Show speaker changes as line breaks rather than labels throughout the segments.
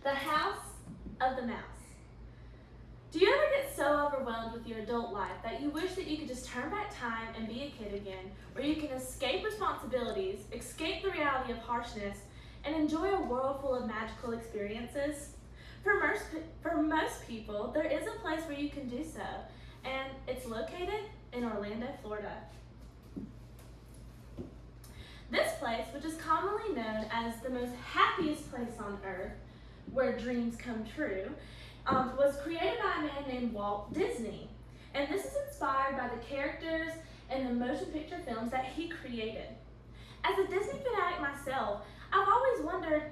The House of the Mouse. Do you ever get so overwhelmed with your adult life that you wish that you could just turn back time and be a kid again, where you can escape responsibilities, escape the reality of harshness, and enjoy a world full of magical experiences? For most people, there is a place where you can do so, and it's located in Orlando, Florida. This place, which is commonly known as the most happiest place on earth, where dreams come true, was created by a man named Walt Disney. And this is inspired by the characters and the motion picture films that he created. As a Disney fanatic myself, I've always wondered,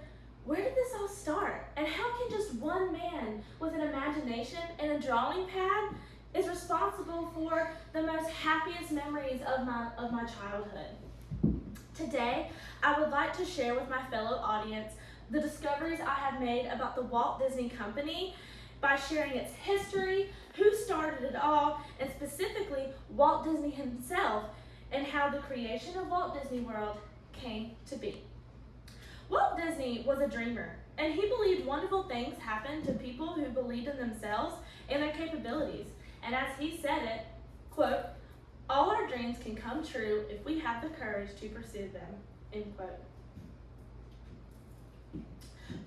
where did this all start? And how can just one man with an imagination and a drawing pad is responsible for the most happiest memories of my childhood? Today, I would like to share with my fellow audience the discoveries I have made about the Walt Disney Company by sharing its history, who started it all, and specifically Walt Disney himself, and how the creation of Walt Disney World came to be. Walt Disney was a dreamer, and he believed wonderful things happened to people who believed in themselves and their capabilities. And as he said it, quote, "All our dreams can come true if we have the courage to pursue them," end quote.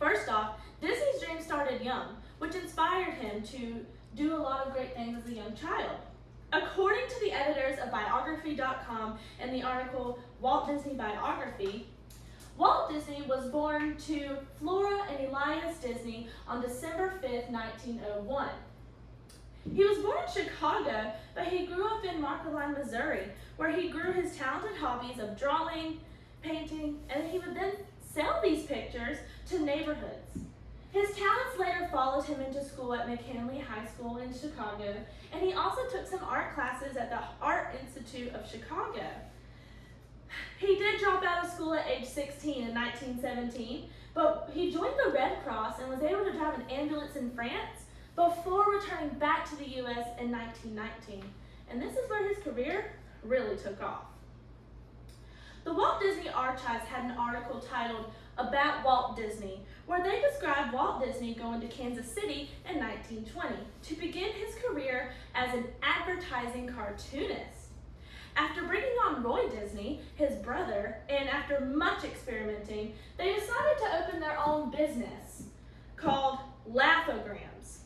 First off, Disney's dream started young, which inspired him to do a lot of great things as a young child. According to the editors of Biography.com and the article Walt Disney Biography, Walt Disney was born to Flora and Elias Disney on December 5th, 1901. He was born in Chicago, but he grew up in Marcoline, Missouri, where he grew his talented hobbies of drawing, painting, and he would then sell these pictures to neighborhoods. His talents later followed him into school at McKinley High School in Chicago, and he also took some art classes at the Art Institute of Chicago. He did drop out of school at age 16 in 1917, but he joined the Red Cross and was able to drive an ambulance in France before returning back to the U.S. in 1919. And this is where his career really took off. The Walt Disney Archives had an article titled "About Walt Disney," where they described Walt Disney going to Kansas City in 1920 to begin his career as an advertising cartoonist. After bringing on Roy Disney, his brother, and after much experimenting, they decided to open their own business called Laugh-O-Grams.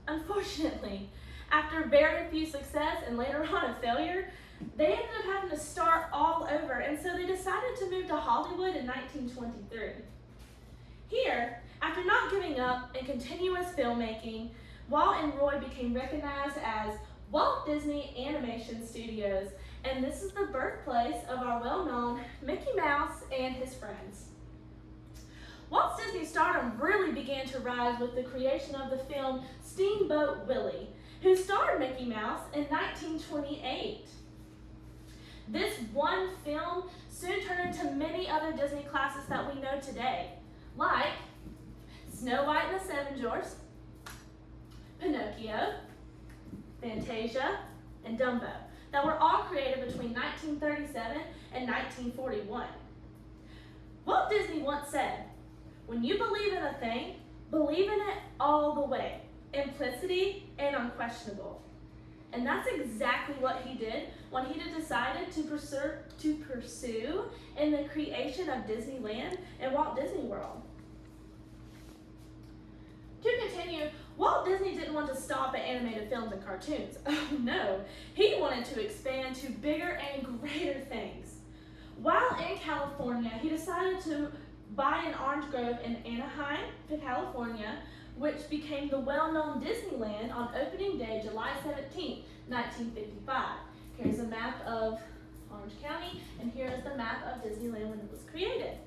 Unfortunately, after very few success and later on a failure, they ended up having to start all over, and so they decided to move to Hollywood in 1923. Here, after not giving up in continuous filmmaking, Walt and Roy became recognized as Walt Disney Animation Studios, and this is the birthplace of our well-known Mickey Mouse and his friends. Walt Disney's stardom really began to rise with the creation of the film Steamboat Willie, who starred Mickey Mouse in 1928. This one film soon turned into many other Disney classics that we know today, like Snow White and the Seven Dwarfs, Pinocchio, Fantasia, and Dumbo, that were all created between 1937 and 1941. Walt Disney once said, "When you believe in a thing, believe in it all the way, implicity and unquestionable." And that's exactly what he did when he decided to pursue in the creation of Disneyland and Walt Disney World. To continue, Walt Disney didn't want to stop at animated films and cartoons. Oh no, he wanted to expand to bigger and greater things. While in California, he decided to buy an orange grove in Anaheim, California, which became the well-known Disneyland on opening day, July 17, 1955. Here's a map of Orange County, and here is the map of Disneyland when it was created.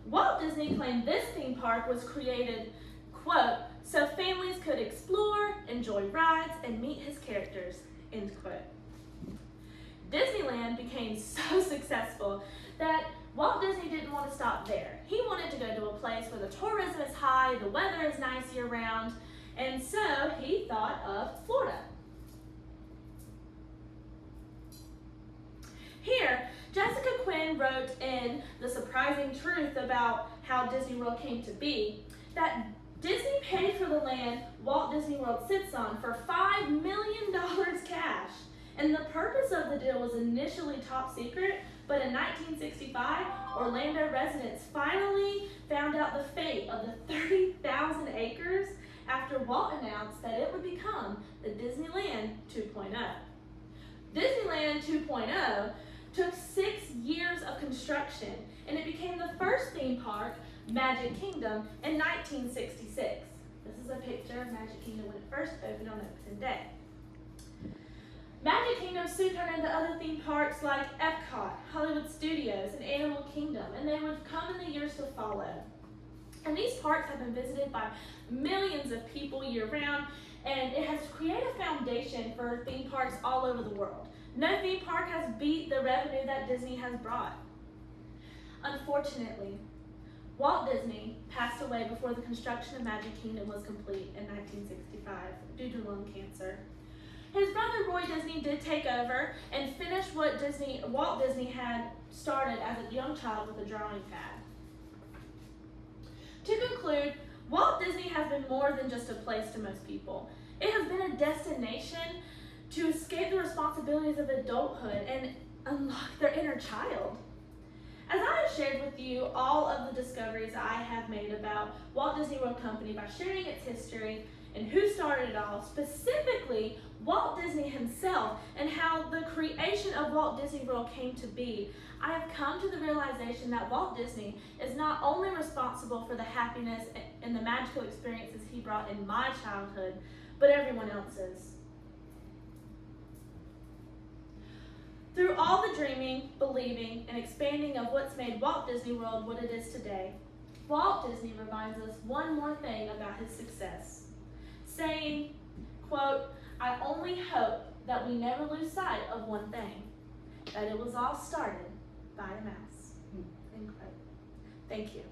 Walt Disney claimed this theme park was created, quote, "so families could explore, enjoy rides, and meet his characters," end quote. Disneyland became so successful that Walt Disney didn't want to stop there. He wanted to go to a place where the tourism is high, the weather is nice year-round, and so he thought of Florida. Here, Jessica Quinn wrote in The Surprising Truth about how Disney World came to be. that Disney paid for the land Walt Disney World sits on for $5 million cash. And the purpose of the deal was initially top secret, but in 1965, Orlando residents finally found out the fate of the 30,000 acres after Walt announced that it would become the Disneyland 2.0. Disneyland 2.0 took 6 years of construction, and it became the first theme park, Magic Kingdom, in 1966. This is a picture of Magic Kingdom when it first opened on opening day. Magic Kingdom soon turned into other theme parks like Epcot, Hollywood Studios, and Animal Kingdom, and they would come in the years to follow. And these parks have been visited by millions of people year-round, and it has created a foundation for theme parks all over the world. No theme park has beat the revenue that Disney has brought. Unfortunately, Walt Disney passed away before the construction of Magic Kingdom was complete in 1965 due to lung cancer. His brother Roy Disney did take over and finish what Walt Disney had started as a young child with a drawing pad. To conclude, Walt Disney has been more than just a place to most people. It has been a destination to escape the responsibilities of adulthood and unlock their inner child. As I have shared with you all of the discoveries I have made about Walt Disney World Company by sharing its history and who started it all, specifically Walt Disney himself and how the creation of Walt Disney World came to be, I have come to the realization that Walt Disney is not only responsible for the happiness and the magical experiences he brought in my childhood, but everyone else's. Through all the dreaming, believing, and expanding of what's made Walt Disney World what it is today, Walt Disney reminds us one more thing about his success, saying, quote, "I only hope that we never lose sight of one thing, that it was all started by a mouse." End quote. Thank you.